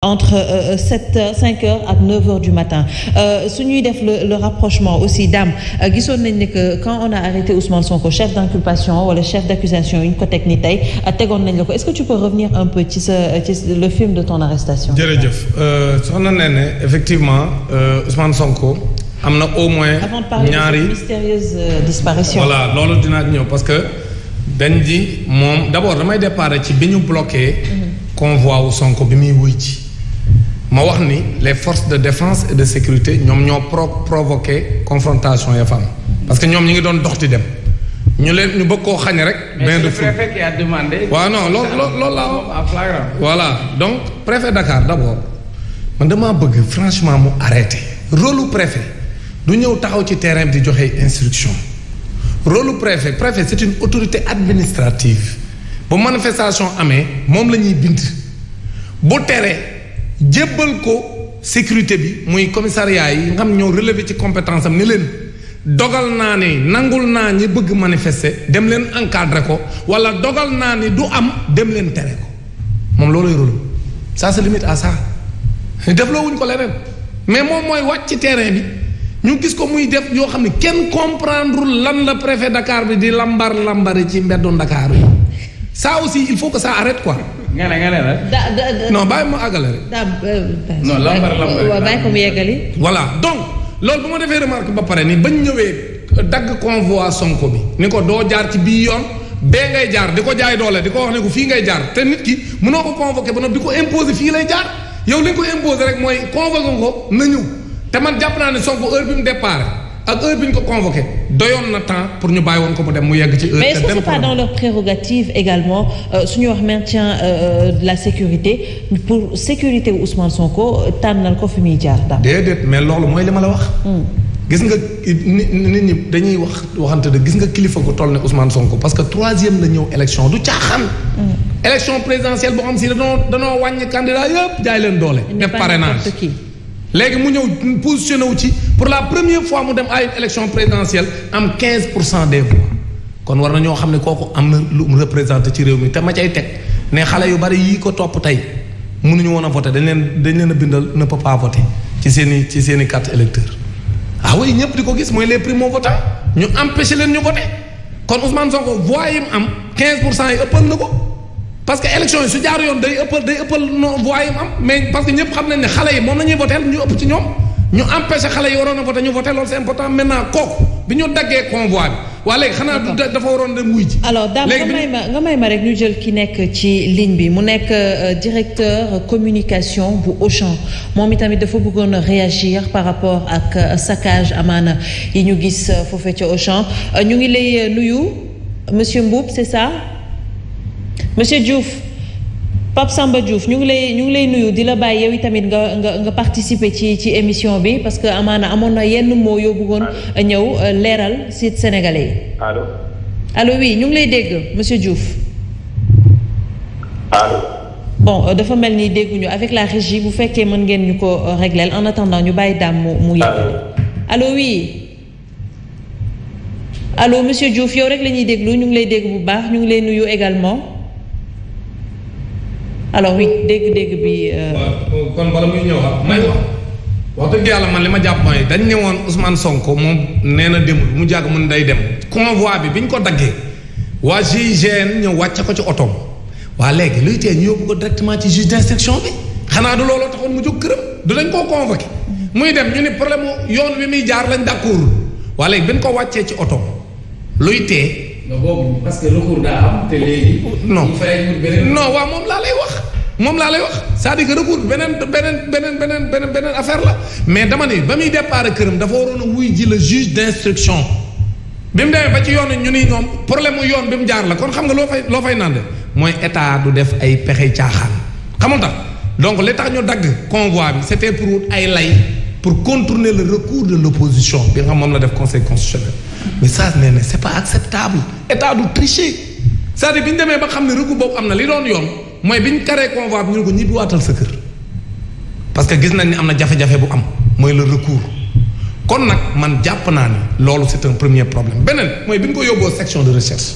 entre 7h 5h ak 9h du matin su ñuy def le rapprochement aussi Dame gisoon nañ ne que quand on a arrêté Ousmane Sonko chef d'inculpation wala chef d'accusation yi ñu ko teg ni tey tegoon nañ la ko est-ce que tu peux revenir un peu ci le film de ton arrestation. jërëjëf soxna Néné effectivement Ousmane Sonko am na au moins. avant de parler ñaari de cette mystérieuse disparition. voilà loolu dinaa ñëw parce que dañ di moom d'abord damay déparé ci bi ñu bloqué. convoi wu Sonko bi muy wuy ci. ma wax ni les forces de défense et de sécurité ñoom ñoo provoqué confrontation ya fam parce que ñoom ñi ngi doon dox di dem ñu bëgg koo xañ rek. mais le préfet qui a demandé. waaw non loolu laa. en flagrant. voilà donc préfet Dakar d'abord man damaa bëgg franchement mu arrêté rôle lu préfet du ñëw taxaw ci terrain bi di joxe instruction rôle lu préfet c'est une autorité administrative bu manifestation amee moom la ñuy bind bu teree. jébbal ko sécurité bi muy commissariat yi nga xam ñoo relevé ci compétence am ni leen dogal naa ne nangul naa ñi bëgg manifester dem leen encadrer ko wala dogal naa ni du am dem leen tere ko moom loolay rôle ça se limite à ça defloo wuñ ko leneen mais moom mooy wàcc ci terrain bi ñu gis ko muy def yoo xam ne kenn comprendre lan la préfet Dakar bi di lambari ci mbeddu Dakar yi ça aussi il faut que ça arrête quoi. nga ne non bàyyi ma àggale rek. non lambar waaw bàyyi ko mu yeggali. voilà donc loolu bu ma defee remarque ba pare ni bañ ñëwee dagg convoi Sonko bi ni ko doo jaar ci bii yoon bee ngay jaar di ko jaay doole di ko wax ne ko fii ngay jaar te nit ki mënoo ko convoqué ba noppi di ko imposer fii lay jaar yow li nga ko imposer rek mooy convoqué ko na ñëw te man jàpp naa ne Sonko heure bi mu départ ak heure bi ñu ko convoqué doyoon na temps pour ñu bàyyi woon ko mu dem mu yegg ci heure. mais est-ce que c'est pas dans leur prérogative également suñu wax maintien de la sécurité pour sécurité wu Ousmane Sonko tànnal ko fi muy jaar daal. déedéet mais loolu mooy li ma la wax. gis nga nit ñi dañuy waxante de gis nga kilifa gu toll ne Ousmane Sonko parce que troisième la ñëw élection du caaxaan. élection présidentielle boo xam si danoo wàññi candidat yëpp jaay leen doole. def parrainage léegi mu ñëw positionné wu ci pour la première fois mu dem à une élection présidentielle am 15% des voix kon war na ñoo xam ne kooku am na lu mu représenté ci réew mi te ma cay teg ne xale yu bari yii ko topp tey mënuñu woon a voter dañ leen a bindal ne peut pas voter ci seen i carte électeur ah oui ñëpp di ko gis mooy les primo-votants ñu empêché leen ñu voter kon Ousmane Sonko voix yi mu am 15% yi ëppal na ko. parce que élection yi su jaar yoon day ëppal voix yi mu am mais parce que ñëpp xam nañ ne xale yi moom la ñuy voté ñu ëpp ci ñoom ñu empêché xale yi waroon a voté ñu voté loolu c'est important maintenant kooku bi ñu daggee convoi bi waa léegi xanaa dafa waroon dem wuy ji. alors Dame nga may ma rek ñu jël ki nekk ci ligne bi mu nekk directeur communication bu Auchan moom itamit dafa bëggoon a réagir par rapport ak saccage amaana yi ñu gis foofee ca Auchan ñu ngi lay nuyu monsieur Mboup c'est ça. Monsieur Diouf Pape Samba Diouf ñu ngi lay nuyu di la bàyyi yow tamit nga participer ci émission bi parce que amaana amoon na yenn moo yoo bëggoon ñëw leeral site sénégalais yi. allo oui ñu ngi lay dégg monsieur Diouf. allo. bon dafa mel ni dégguñu avec la régie bu fekkee mën ngeen ñu ko régler en attendant ñu bàyyi daam mu yegg. allo oui. allo monsieur Diouf yow rek la ñuy déglu ñu ngi lay dégg bu baax ñu ngi lay nuyu également. alors oui dégg-dégg bi. waaw kon bala muy ñëw may wax dëgg yàlla man li ma jàpp mooy dañ ne woon Ousmane Sonko moom nee na demul mu jàgg mun day dem. convoi bi ñu ko daggee waa GIGN ñëw wàcce ko ci otoom waa léegi luy tee ñu yóbbu ko directement ci juge d'instruction bi xanaa du looloo taxoon mu jóg këram du dañ koo convoqué muy dem ñu ni problème yoon wi muy jaar lañ d'accord waa léegi bi ñu ko wàccee ci otoom luy tee. boobu parce que recours daa am te léegi. non waaw moom laa lay wax c'est-à-dire que recours beneen affaire la mais dama ne ba muy départ këram dafa waroon a wuy ji le juge d'instruction bi mu demee ba ci yoon ñu ni ñoom problème mu yoon bi mu jaar la kon xam nga loo fay nande mooy état du def ay pexe caaxaan xamul tax donc li tax ñu dagg convoi bi c'était pour ay lay pour contourner le recours de l'opposition bi nga xam moom la def conseil constitutionnel. mais ça nee na c'est pas acceptable état du tricher c'est-à-dire bi ñu demee ba xam ne recours boobu am na li doon yoon mooy bi ñu carré convoi bi ñu ne ko ñibbi waatal sa kër parce que gis nañ ni am na jafe-jafe bu am mooy le recours kon nag man jàpp naa ni loolu c'est un premier problème beneen mooy bi ñu ko yóbboo section de recherche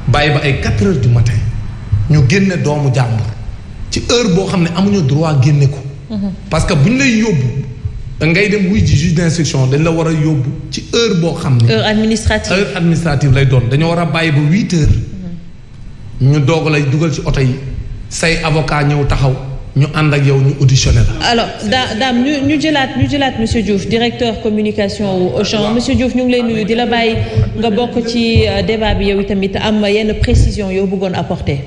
bàyyi ba ay 4 heures du matin ñu génne doomu jàmbur ci ci heure boo xam ne amuñu droit génne ko. parce que bu ñu lay yóbbu ngay dem wuy ji juge d'instruction dañ la war a yóbbu ci heure boo xam ne. heure administrative lay doon dañoo war a bàyyi ba 8 heures. ñu doog lay dugal ci oto yi say avocat ñëw taxaw ñu ànd ak yow ñu auditionné la. alors daam ñu jëlaat monsieur Diouf directeur communication wu Auchan monsieur Diouf ñu ngi lay nuyu di la bàyyi nga bokk ci débat bi yow itamit am yenn précision yoo bëggoon apporter.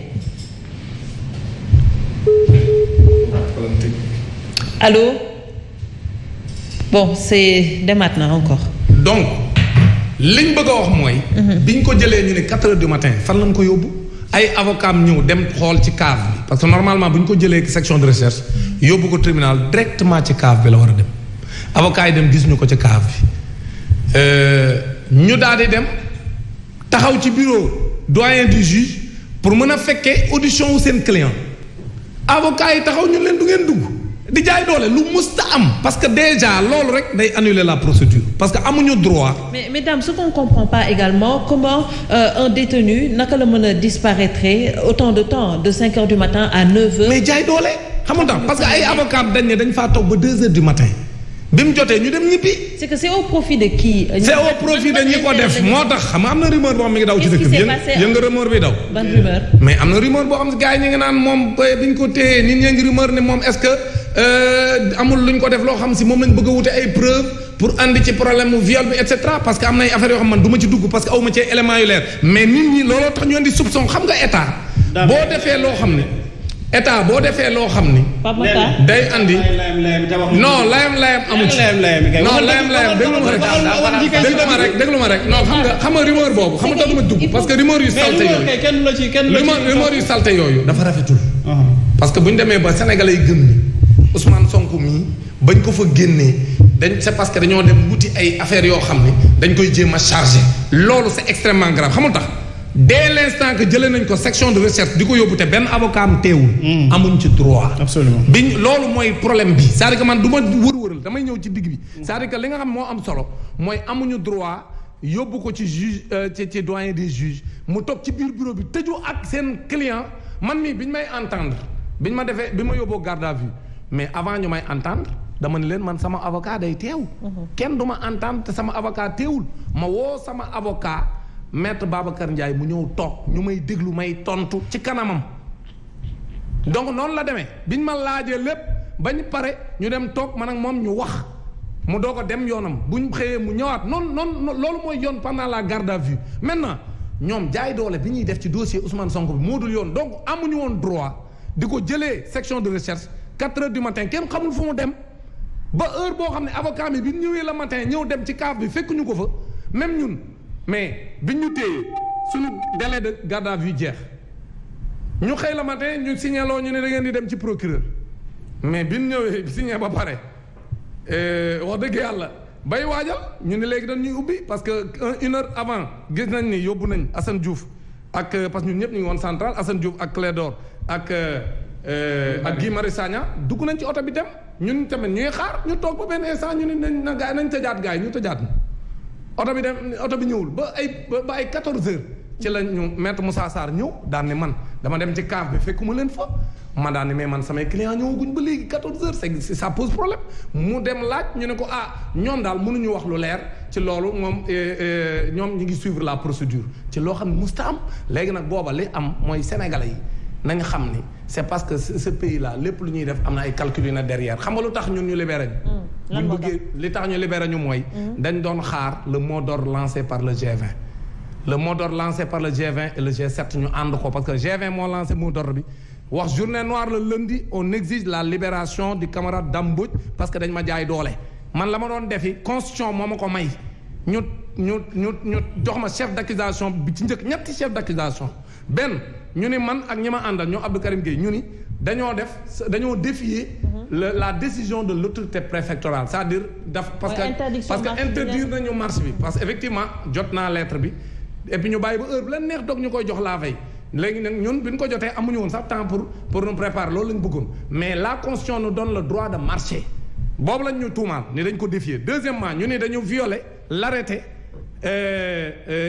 allô bon c'est demaat na encore. donc liñ bëgg a wax mooy. biñ ko jëlee ñu ne 4 heures du matin fan lañ ko yóbbu. ay avocat am ñëw dem xool ci cave bi parce que normalement bu ñu ko jëlee section de recherche yóbbu ko tribunal directement ci cave bi la war a dem avocat yi dem gis ñu ko ci cave bi ñu daal di dem taxaw ci bureau doyen du juge pour mën a fekkee audition wu seen client avocat yi taxaw ñu leen du ngeen dugg di jaay doole lu musta am parce que déjà loolu rek day annuler la procédure parce que amuñu droit. mais mesdames ce qu'on comprend pas également comment un détenu naka la mën a disparaître autant de temps de 5 heures du matin à 9 heures. mais jaay doole xam nga parce que ay avocats dañ ne dañ faa toog ba 2 heures du matin bi mu jotee ñu dem ñibbi. c'est que c'est au profit de qui. c'est au profit de ñi ko def moo tax xam nga am na rumeur boo xam ne mi ngi daw ci dëkk bi yëng nga rumeur bi daw. ban rumeur. mais am na rumeur boo xam ne gars yi ñu ngi naan moom biñ ko téye nit ñi ngi rumeur ne moom est-ce que amul luñ ko def loo xam si moom lañ bëgg a wute ay preuves pour andi ci problème mu viol bi et cetera parce que am na ay affaires yoo xam man du ma ci dugg parce que aw ma ci éléments yu leer mais nit ñi looloo tax ñu andi soupçon xam nga état. boo defee loo xam ni. état boo defee loo xam ni. day andi. non layam amu ci. non layam déglu ma rek non xam nga rumeur boobu xam nga dama dugg parce que rumeur yu salte yooyu dafa rafetul. parce que bu ñu demee ba Sénégalais yi gëm ni Ousmane Sonko mii bañ ko fa génnee c'est parce que dañoo dem wuti ay affaires yoo xam ni dañ koy jéem a chargé loolu c'est extrêmement grave xamul tax dès l'instant que jëlee nañ ko section de recherche di ko yóbbu te benn avocat am teewul. amuñ ci droit. absolument biñ loolu mooy problème bi c'est-à-dire que man du ma wër-wëral damay ñëw ci digg bi. c'est-à-dire que li nga xam moo am solo mooy amuñu droit yóbbu ko ci juge ci doyen des juges mu toog ci biir bureau bi tëju ak seen client man mii biñ may entendre biñ ma defee bi ma yóbboo garde à vue mais avant ñu may entendre dama ne leen man sama avocat day teew. kenn du ma entendre te sama avocat teewul ma woo sama avocat. maître Babacar Ndiaye mu ñëw toog ñu may déglu may tontu ci kanamam donc noonu la demee biñ ma laajee lépp bañ pare ñu dem toog man ak moom ñu wax mu doog a dem yoonam buñ xëyee mu ñëwaat noonu loolu mooy yoon pendant la garde à vue maintenant ñoom jaay doole bi ñuy def ci dossier Ousmane Sonko bi moo dul yoon donc amuñu woon droit di ko jëlee section de recherche 4 heures du matin kenn xamul fu mu dem ba heure boo xam ne avocat bi bi ñëwee le matin ñëw dem ci cave bi fekkuñu ko fa même ñun. mais biñ ñu téye suñu délai de garde à vue jeex ñu xëy la matin ñu signaloo ñu ne da ngeen di dem ci procureur mais biñ ñëwee signé ba pare wax dëgg yàlla bay waajal ñu ne léegi dañ ñuy ubbi parce que 1 heure avant gis nañ ni yóbbu nañ Assane Diouf ak parce que ñun ñëpp ñu ngi woon central Assane Diouf ak Clédor ak Guy Marius Sagna dugg nañ ci oto bi dem ñun tamit ñuy xaar ñu toog ba benn instant ñu ne na gaay nañ tëjaat gaay ñu tëjaat na oto bi ñëwul ba ay 14 heures ci la ñu maître Moussa Sarr ñëw daan ne man dama dem ci cave bi fekkuma leen fa ma daan ne mais man samay client ñëwaguñ ba léegi 14 heures c'est ça pose problème mu dem laaj ñu ne ko ñoom daal mënuñu wax lu leer ci loolu moom ñoom ñu ngi suivre la procédure ci loo xam ne musta am léegi nag booba li am mooy sénégalais yi nañ xam ni c'est parce que ce pays là lépp lu ñuy def am na ay calcul yu na derrière xam nga lu tax ñun ñu libéré ñu buñ bëggee li tax ñu libéré ñu mooy dañ doon xaar le mot d'ordre lancé par le G20 le mot d'ordre lancé par le G20 et le G7 ñu ànd ko parce que G20 moo lancé mot d'ordre bi wax journée noire le lundi on exige la libération du camarade Dame Mbodj parce que dañ ma jaay doole man la ma doon defi constitution moo ma ko may ñu jox ma chef d'accusation bi ci njëkk ñetti chef d'accusation benn ñu ni man ak ñi ma àndal ñoo Abdou Karim Gueye ñu ni dañoo défier la décision de l'autorité préfectorale c'est-à-dire parce que interdire nañu marche bi parce que effectivement jot naa lettre bi et puis ñu bàyyi ba heure bi leen neex doog ñu koy jox la veille léegi nag ñun bi ñu ko jotee amuñu woon sax temps pour nous préparer loolu lañ bëggoon mais la constitution nous donne le droit de marcher boobu lañ ñu tuumaal ni dañ ko défier deuxièmement ñu ni dañu violer l'arrêté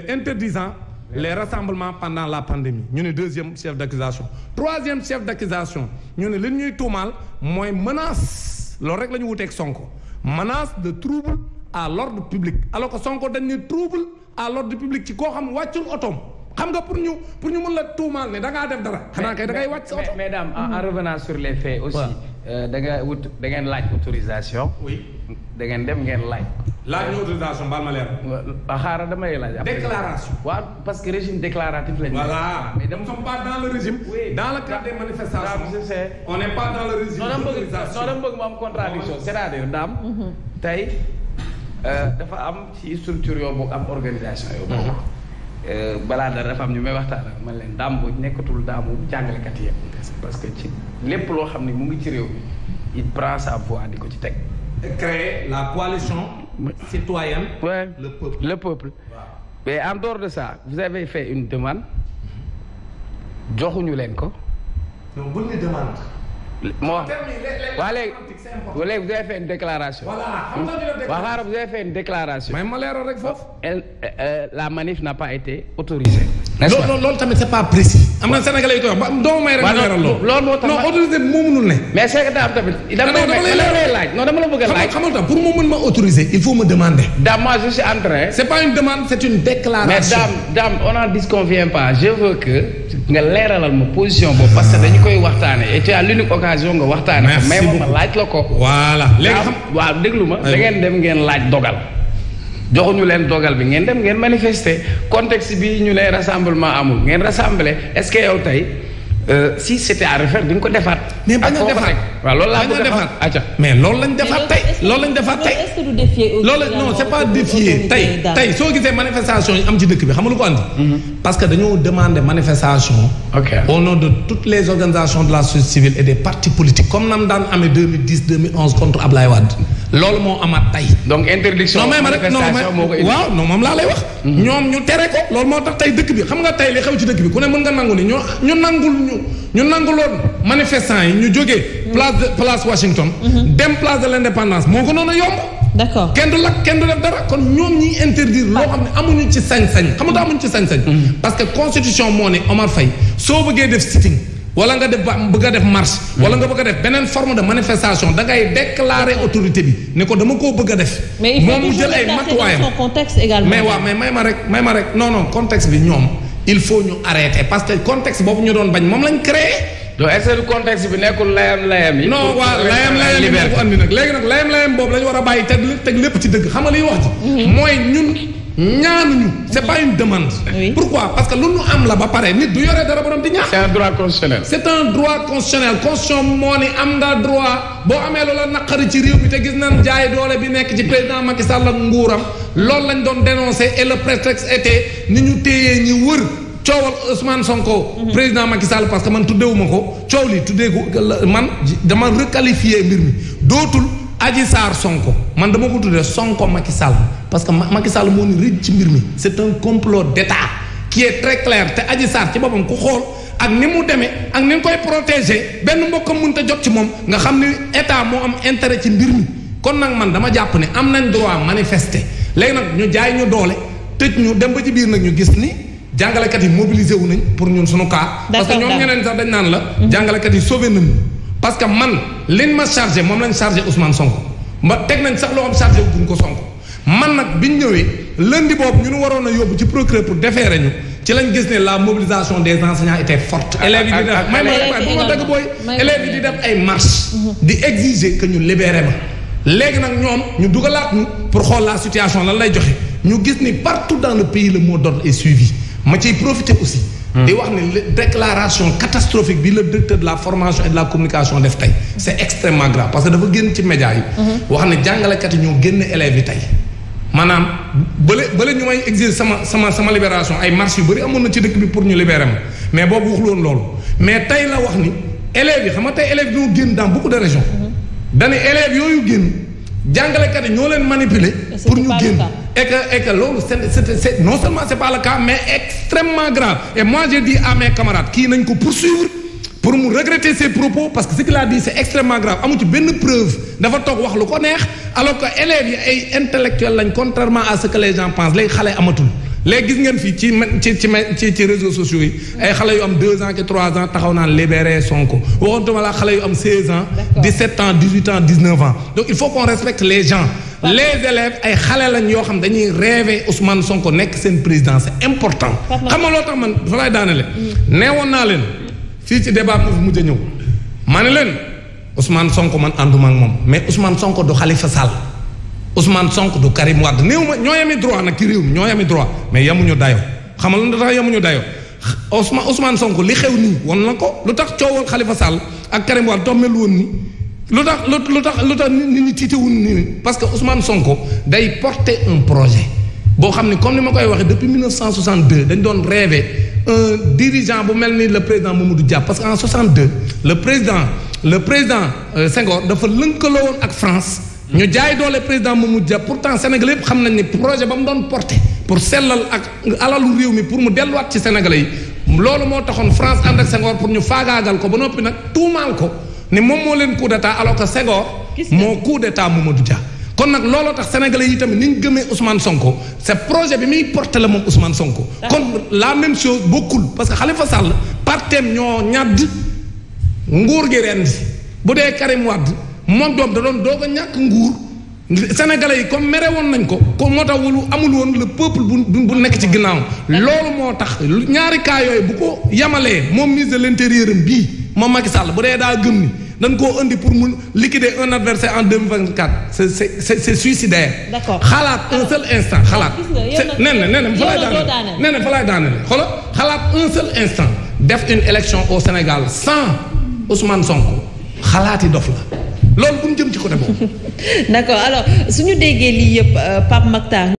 interdisant les rassemblements pendant la pandémie ñu ne deuxième chef d'accusation troisième chef d'accusation ñu ne li ñuy tuumaal mooy menace loolu rek la ñu wuteeg Sonko menace de trouble à l'ordre public alors que Sonko dañ ne trouble à l'ordre public ci koo xam wàccul otoom xam nga pour ñu mën la tuumaal ne da ngaa def dara. xanaa kay da ngay wàcc sa oto. mais Dame en revenant sur les faits aussi. da ngeen laaj autorisation. oui da ngeen dem ngeen laaj. laaj ñu autorisation baal ma leer. xaaral damay laaj. déclaration. waaw parce que régime déclaratif lañu. voilà mais nous ne sommes pas dans le régime. oui dans le cadre des manifestations. je sais. on n'est pas dans le régime d'autorisation. non dama bëgg mu am contradiction c'est-à-dire Dame. tey dafa am ci structure yoo bokk am organisation yoo bokk. balaa dara dafa am ñu may waxtaan ak man leen Dame Mbodj nekkatul daamu jàngalekat yi parce que ci lépp loo xam ne mu ngi ci réew mi il prend sa voix di ko ci teg. créer la coalition citoyenne. Ouais, le peuple. Wow. Mais en dehors de ça vous avez fait une demande joxuñu leen ko. donc bu ñu demande. moo wax waa léegi vous avez fait une déclaration. voilà vous avez fait une déclaration. mais ma leeral rek foofu. la manif n'a pas été autorisée. n'est-ce pas loolu tamit c'est pas précis. am na Sénégalais yi koy wax ba doo may rek. leeral loolu moo tax non autorisé bi moo mënul ne. mais c'est que Dame tamit. dama lay laaj non dama la bëgg a laaj. xamal tax pour mu mën ma autoriser il faut me demander. Dame moi je suis en train. c'est pas une demande c'est une déclaration. mais Dame on n'en disconvient pas je veux que nga leeralal ma position boobu parce que dañu koy waxtaane et tu as l'unique occasion nga waxtaane. merci beaucoup mais ma laaj la ko. voilà léegi xam waaw déglu ma. da ngeen dem ngeen laaj dogal. joxuñu leen dogal bi ngeen dem ngeen manifester contexte bi ñu ne rassemblement amul ngeen rassembler est-ce que yow tey si c'était à refaire di nga ko defaat. mais bañ a defaat waaw loolu laa bëgg a defaat acca mais loolu lañ defaat tey loolu lañ defaat tey. est-ce que du défier loolu non c'est pas défier tey soo gisee manifestation yi am ci dëkk bi xam nga lu ko andi. parce que dañoo demander manifestation. au nom de toutes les organisations de la société civile et des partis politiques comme nam daan amee 2010 2011 contre Ablaye Wade. loolu moo amaat tey. donc interdiction manifestation moo ko indi waaw non moom laa lay wax. ñoom ñu tere ko loolu moo tax tey dëkk bi xam nga tey li xew ci dëkk bi ku ne mën nga nangu ni ñu nanguloon manifestants yi ñu jógee. place Washington. dem place de l'indépendance moo ko noonu a yomb. d'accord kenn du lakk kenn du def dara kon ñoom ñiy interdire loo xam ne amuñu ci sañ-sañ xam nga amuñu ci sañ-sañ. parce que constitution moo ne Omar Faye soo bëggee def sitting wala nga bëgg a def marche. wala nga bëgg a def beneen forme de manifestation da ngay déclarer autorité bi ne ko dama koo bëgg a def. moom mu jël ay matuwaayam mais il faut contexte également. mais waaw mais may ma rek non contexte bi ñoom il faut ñu arrêter parce que contexte boobu ñu doon bañ moom lañ créé. donc est-ce que contexte bi nekkul layam yi. non waaw layam yi moo ko andi nag léegi nag layam boobu la ñu war a bàyyi teg lépp ci dëgg xam nga liy wax ji. mooy ñun ñaanuñu. c'est pas une demande. Oui. pourquoi parce que lu ñu am la ba pare nit du yore dara borom di ñaax. c'est un droit constitutionnel. c'est un droit constitutionnel constitution moo ni am nga droit boo amee loola naqari ci réew bi te gis nañ jaay doole bi nekk ci président Macky Sall ak nguuram loolu lañ doon dénoncer et le prétexte était ni ñu téyee ñi wër. coowal Ousmane Sonko. président Macky Sall parce que man tuddewuma ko coow li tuddee ko man dama requalifier mbir mi dootul Adji Sarr Sonko man dama ko tuddee Sonko Macky Sall parce que Macky Sall moo ni rëcc ci mbir mi c'est un complot d'État qui est très clair te Adji Sarr ci boppam ku xool ak ni mu demee ak ni nga koy protéger benn mbokkam mënut a jot ci moom nga xam ni État moo am intérêt ci mbir mi kon nag man dama jàpp ne am nañ droit manifester léegi nag ñu jaay ñu doole tëj ñu dem ba ci biir nag ñu gis ni. jàngalekat yi mobilisé wu nañ pour ñun suñu cas. parce que ñoom ñeneen sax dañ naan la. jàngalekat yi sauvé nañu. parce que man liñ ma chargé moom lañ chargé Ousmane Sonko ma teg nañ sax loo xam chargé wuñ ko Sonko man nag biñ ñëwee lundi boobu ñu waroon a yóbbu ci procureur pour déférer ñu ci lañ gis ne la mobilisation des enseignants était forte. élèves yi di def bu ma dëgg booy. élèves yi di def ay marches. di exiger que ñu libéré ma. léegi nag ñoom ñu dugalaat ñu pour xool la situation lan lay joxe ñu gis ni partout dans le pays le mot d'ordre est suivi. ma ciy profiter aussi. di wax ne déclaration catastrophique bi le directeur de la formation et de la communication def tey. c'est extrêmement grave parce que dafa génn ci médias yi. wax ne jàngalekat yi ñoo génn élèves yi tey. maanaam bële ñu may exiger sama libération ay marches yu bëri amoon na ci dëkk bi pour ñu libérer ma mais boobu waxul woon loolu mais tey la wax ni élèves yi xam nga tey élèves yi ñoo génn dans beaucoup de régions. dañu élèves yooyu génn jàngalekat yi ñoo leen manipuler. pour ñu génn. et que loolu c'est non seulement c'est pas le cas mais extrêmement grave et moi j'ai dit à mes camarades kii nañ ko poursuivre pour mu regretter ses propos parce que ce qu'il a dit c'est extrêmement grave amu ci benn preuve dafa toog wax lu ko neex alors que élèves yi ay intellectuels lañ contrairement à ce que les gens pensent léegi xale amatul léegi gis ngeen fii ci réseaux sociaux yi ay xale yu am 2 ans ki 3 ans taxaw naan libéré Sonko waxontuma la xale yu am 16 ans 17 ans 18 ans 19 ans donc il faut qu'on respecte les gens les élèves ay xale lañ yoo xam dañuy rêver Ousmane Sonko nekk seen président c'est important xam nga loo tax man dafa lay daanele neewoon naa leen fii ci débat mu fi mujj a ñëw ma ne leen Ousmane Sonko man ànduma ak moom mais Ousmane Sonko du Khalifa Sall Ousmane Sonko du Karim Wade néew ma ñoo yami droit nag ci réew mi ñoo yami droit mais yamuñu dayo xam nga lu tax yamuñu dayo Ousmane Sonko li xew nii won na ko lu tax coowal Khalifa Sall ak Karim Wade tommel woon ni lu tax nit ñi tiitewuñ nii parce que Ousmane Sonko day porter un projet boo xam ne comme ni ma koy waxee depuis 1962 dañ doon rêver un dirigeant bu mel ni le président Mamadou Dia parce que en 62 le président Senghor dafa lëkkaloo woon ak France ñu jaay doole président Mamadou Dia pourtant Sénégalais yëpp xam nañ ni projet ba mu doon porté pour sellal ak alalu réew mi pour mu delluwaat ci Sénégalais yi loolu moo taxoon France ànd ak Senghor pour ñu faagaagal ko ba noppi nag tuumaal ko ne moom moo leen coup d'état alors que Senghor moo coup d'état Mamadou Dia kon nag looloo tax Sénégalais yi tamit ni ñu gëmee Ousmane Sonko c'est projet bi muy porté la moom Ousmane Sonko kon la même chose bokkul parce que Khalifa Sall partem ñoo ñàdd nguur gi ren si bu dee Karim Wade moom doom da doon doog a ñàkk nguur Sénégalais yi comme mere woon nañ ko kon moo tax wulu amul woon le peuple bu nekk ci ginnaaw loolu moo tax ñaari cas yooyu bu ko yamalee moom ministre de l'intérieur am bii moom Macky Sall bu dee daa gëm ni dañ koo indi pour mu liquider un adversaire en 2024 c'est suicidaire. D'accord. Xalaat un seul instant xalaat. nee na fa laay daanele xoolal xalaat un seul instant def une élection au Sénégal sans Ousmane Sonko xalaati dof la loolu bu ñu jëm ci côté boobu. D'accord alors suñu déggee lii yëpp Pape Makhtar.